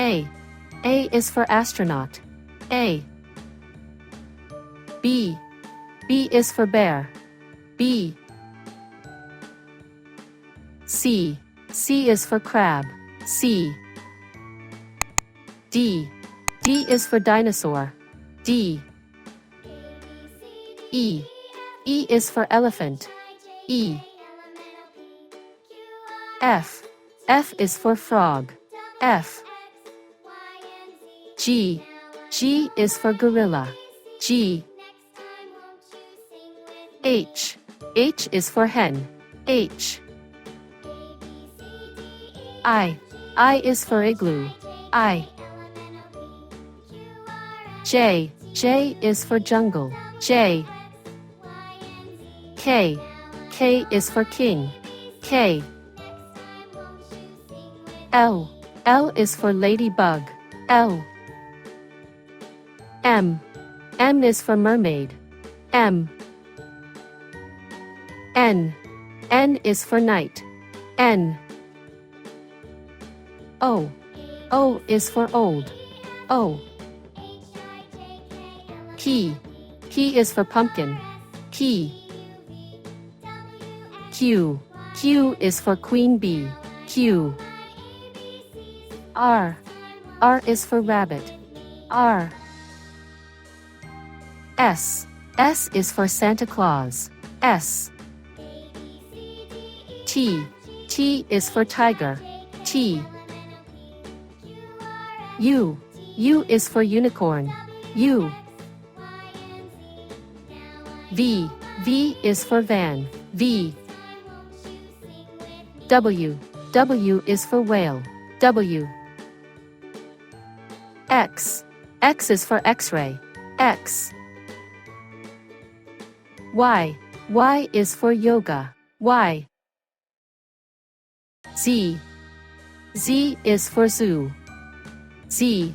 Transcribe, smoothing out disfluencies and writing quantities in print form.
A. A is for astronaut. A. B. B is for bear. B. C. C is for crab. C. D. D is for dinosaur. D. E. E is for elephant. E. F. F is for frog. F. G. G is for gorilla. G. H. H is for hen. H. I. I is for igloo. I. J. J is for jungle. J. K. K is for king. K. L. L is for ladybug. L. M. M is for mermaid. M. N. N is for knight. N. O. O is for old. O. P. P is for pumpkin. P. Q. Q is for queen bee. Q. R. R is for rabbit. R. S. S is for Santa Claus. S. T. T is for tiger. T. U. U is for unicorn. U. V. V is for van. V. W. W is for whale. W. X. X is for X-ray. X. Y. Y is for yoga. Y. Z. Z is for zoo. Z.